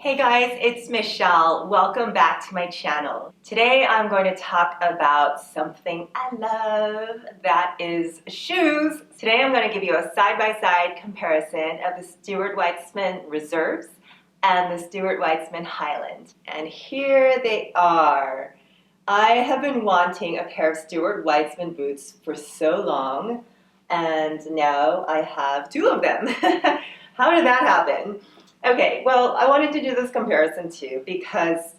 Hey guys, it's Michelle. Welcome back to my channel. Today I'm going to talk about something I love, that is shoes. Today I'm going to give you a side-by-side comparison of the Stuart Weitzman Reserves and the Stuart Weitzman Highland. And here they are. I have been wanting a pair of Stuart Weitzman boots for so long, and now I have two of them. How did that happen? Okay, well, I wanted to do this comparison too because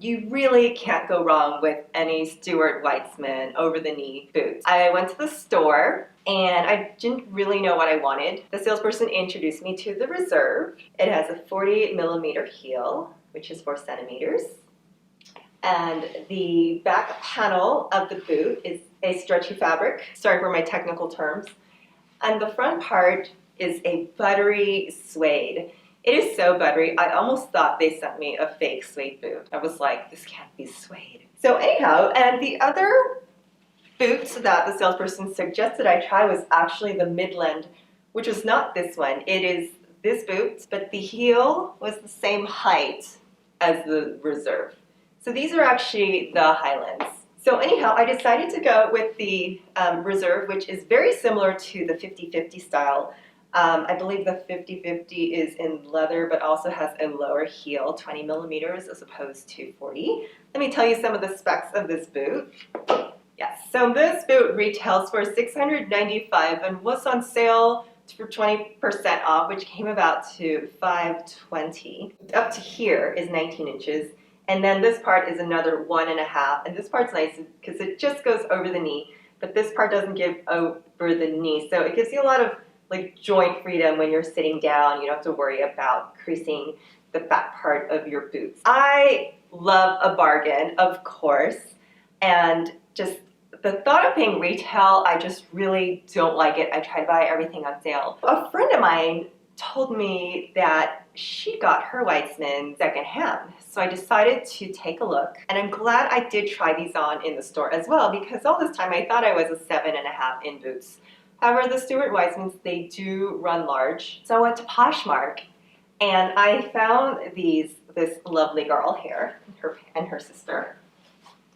you really can't go wrong with any Stuart Weitzman over-the-knee boots. I went to the store and I didn't really know what I wanted. The salesperson introduced me to the Reserve. It has a 40mm heel, which is 4 centimeters. And the back panel of the boot is a stretchy fabric, sorry for my technical terms. And the front part is a buttery suede. It is so buttery, I almost thought they sent me a fake suede boot. I was like, this can't be suede. So anyhow, and the other boot that the salesperson suggested I try was actually the Midland, which was not this one. It is this boot, but the heel was the same height as the Reserve. So these are actually the Highlands. So anyhow, I decided to go with the Reserve, which is very similar to the 50-50 style. I believe the 50-50 is in leather, but also has a lower heel, 20mm as opposed to 40. Let me tell you some of the specs of this boot. Yes, so this boot retails for $695 and was on sale for 20% off, which came about to $520. Up to here is 19 inches. And then this part is another 1.5, and this part's nice because it just goes over the knee, but this part doesn't give over the knee, so it gives you a lot of like joint freedom when you're sitting down. You don't have to worry about creasing the back part of your boots. I love a bargain, of course, and just the thought of paying retail, I just really don't like it. I try to buy everything on sale. A friend of mine told me that she got her Weitzman secondhand. So I decided to take a look, and I'm glad I did try these on in the store as well, because all this time I thought I was a 7.5 in boots. However, the Stuart Weitzmans, they do run large. So I went to Poshmark and I found this lovely girl here and her sister.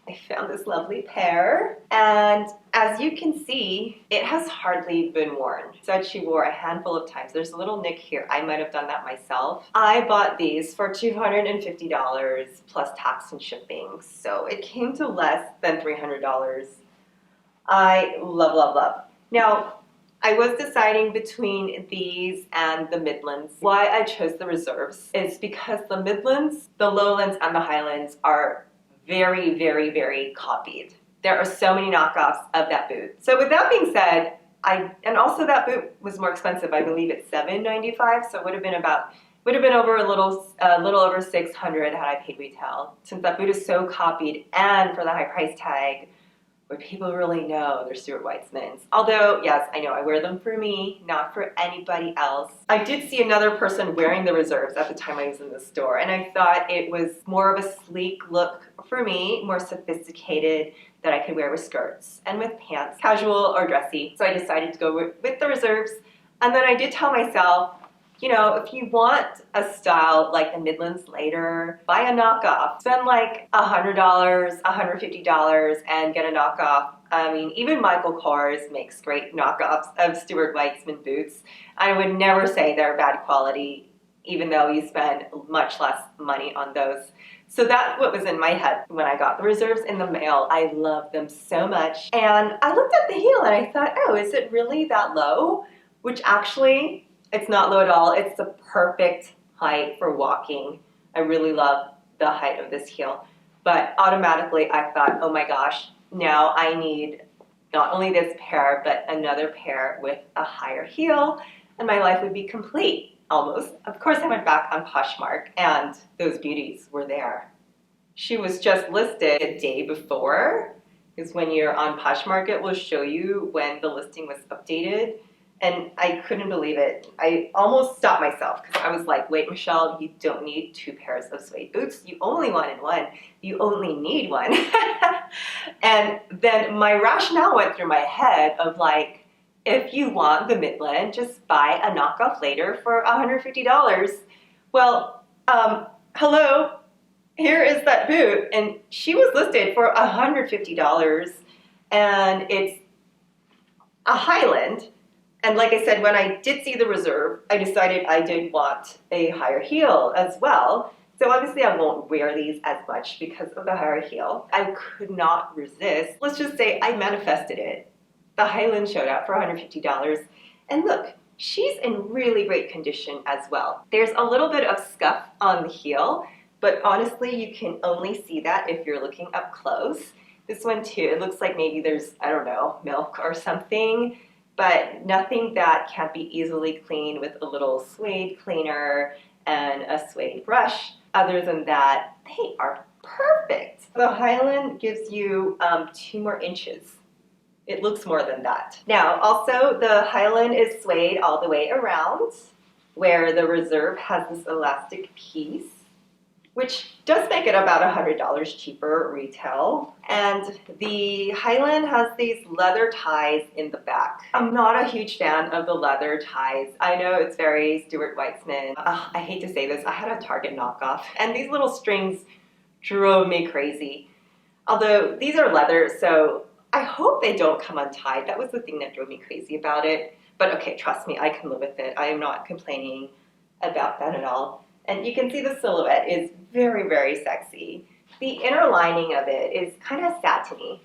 I found this lovely pair, and as you can see, it has hardly been worn. Said she wore a handful of times. There's a little nick here. I might have done that myself. I bought these for $250 plus tax and shipping, so it came to less than $300. I love, love, love. Now, I was deciding between these and the Midlands. Why I chose the Reserves is because the Midlands, the Lowlands, and the Highlands are very, very, very copied. There are so many knockoffs of that boot. So with that being said, and also that boot was more expensive. I believe it's $795, so it would have been over a little over $600 had I paid retail. Since that boot is so copied, and for the high price tag, where people really know they're Stuart Weitzmans. Although, yes, I know I wear them for me, not for anybody else. I did see another person wearing the Reserves at the time I was in the store, and I thought it was more of a sleek look for me, more sophisticated, that I could wear with skirts and with pants, casual or dressy. So I decided to go with the Reserves, and then I did tell myself, you know, if you want a style like the Midlands later, buy a knockoff. Spend like $100, $150 and get a knockoff. I mean, even Michael Kors makes great knockoffs of Stuart Weitzman boots. I would never say they're bad quality, even though you spend much less money on those. So that's what was in my head when I got the Reserves in the mail. I love them so much. And I looked at the heel and I thought, oh, is it really that low? Which actually, it's not low at all. It's the perfect height for walking. I really love the height of this heel. But automatically I thought, oh my gosh, now I need not only this pair, but another pair with a higher heel, and my life would be complete, almost. Of course, I went back on Poshmark, and those beauties were there. She was just listed a day before, because when you're on Poshmark, it will show you when the listing was updated. And I couldn't believe it. I almost stopped myself because I was like, wait, Michelle, you don't need 2 pairs of suede boots. You only wanted one. You only need one. And then my rationale went through my head of like, if you want the Midland, just buy a knockoff later for $150. Well, hello, here is that boot, and she was listed for $150, and it's a Highland. And like I said, when I did see the reserve, I decided I did want a higher heel as well. So obviously I won't wear these as much because of the higher heel. I could not resist. Let's just say I manifested it. The Highland showed up for $150. And look, she's in really great condition as well. There's a little bit of scuff on the heel, but honestly, you can only see that if you're looking up close. This one too, it looks like maybe there's, I don't know, milk or something, but nothing that can't be easily cleaned with a little suede cleaner and a suede brush. Other than that, they are perfect. The Highland gives you 2 more inches. It looks more than that. Now, also the Highland is suede all the way around, where the Reserve has this elastic piece, which does make it about $100 cheaper retail. And the Highland has these leather ties in the back. I'm not a huge fan of the leather ties. I know it's very Stuart Weitzman. I hate to say this, I had a Target knockoff, and these little strings drove me crazy. Although these are leather, so I hope they don't come untied. That was the thing that drove me crazy about it. But okay, trust me, I can live with it. I am not complaining about that at all. And you can see the silhouette is very, very sexy. The inner lining of it is kind of satiny,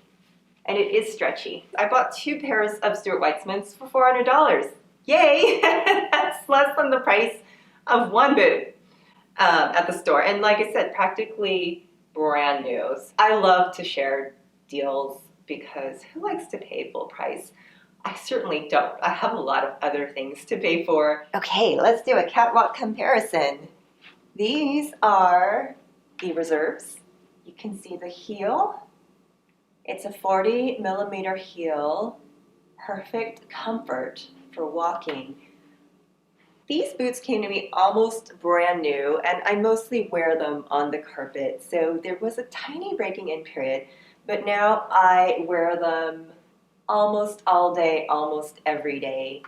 and it is stretchy. I bought 2 pairs of Stuart Weitzmans for $400. Yay! That's less than the price of one boot at the store. And like I said, practically brand new. I love to share deals because who likes to pay full price? I certainly don't. I have a lot of other things to pay for. Okay, let's do a catwalk comparison. These are the Reserves. You can see the heel. It's a 40mm heel, perfect comfort for walking. These boots came to me almost brand new, and I mostly wear them on the carpet, so there was a tiny breaking in period, but now I wear them almost all day, almost every day.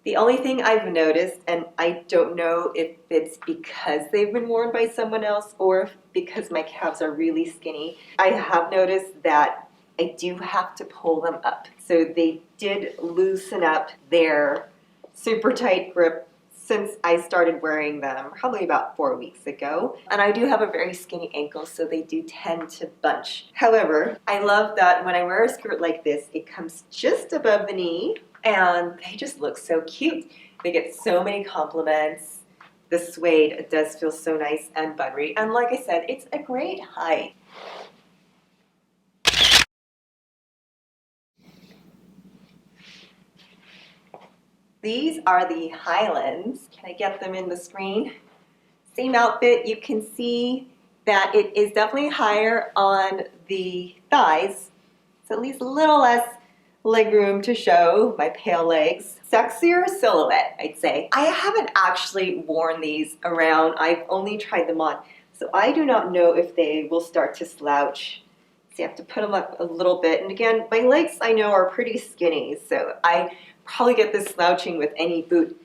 The only thing I've noticed, and I don't know if it's because they've been worn by someone else or because my calves are really skinny, I have noticed that I do have to pull them up. So they did loosen up their super tight grip since I started wearing them probably about 4 weeks ago. And I do have a very skinny ankle, so they do tend to bunch. However, I love that when I wear a skirt like this, it comes just above the knee, and they just look so cute. They get so many compliments. The suede does feel so nice and buttery. And like I said, it's a great height. These are the Highlands. Can I get them in the screen? Same outfit. You can see that it is definitely higher on the thighs. So at least a little less leg room to show my pale legs. Sexier silhouette, I'd say. I haven't actually worn these around. I've only tried them on. So I do not know if they will start to slouch. So you have to put them up a little bit. And again, my legs I know are pretty skinny, so I probably get this slouching with any boot.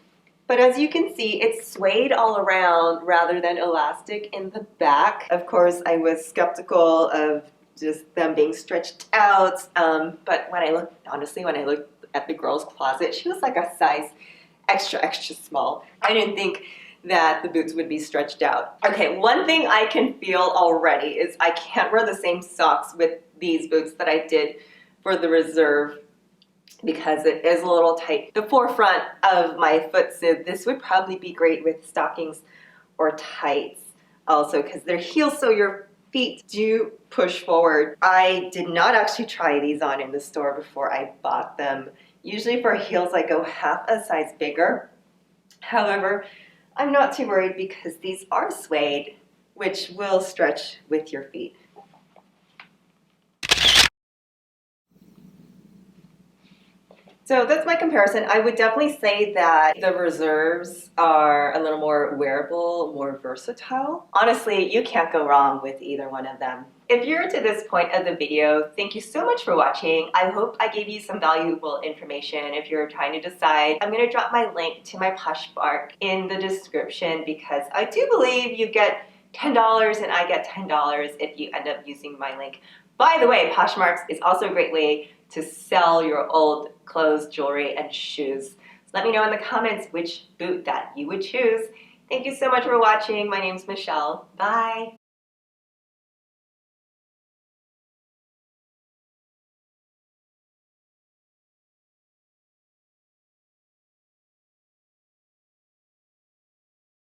But as you can see, it's suede all around rather than elastic in the back. Of course, I was skeptical of just them being stretched out, but when I looked, honestly, when I looked at the girl's closet, she was like a size extra small. I didn't think that the boots would be stretched out. Okay, one thing I can feel already is I can't wear the same socks with these boots that I did for the Reserve because it is a little tight. The forefront of my foot, so this would probably be great with stockings or tights also because they're heels, so your feet do push forward. I did not actually try these on in the store before I bought them. Usually for heels I go half a size bigger. However, I'm not too worried because these are suede, which will stretch with your feet. So that's my comparison. I would definitely say that the Reserves are a little more wearable, more versatile. Honestly, you can't go wrong with either one of them. If you're to this point of the video, thank you so much for watching. I hope I gave you some valuable information if you're trying to decide. I'm going to drop my link to my Poshmark in the description because I do believe you get $10 and I get $10 if you end up using my link. By the way, Poshmark is also a great way to sell your old clothes, jewelry, and shoes. So let me know in the comments which boot that you would choose. Thank you so much for watching. My name's Michelle. Bye.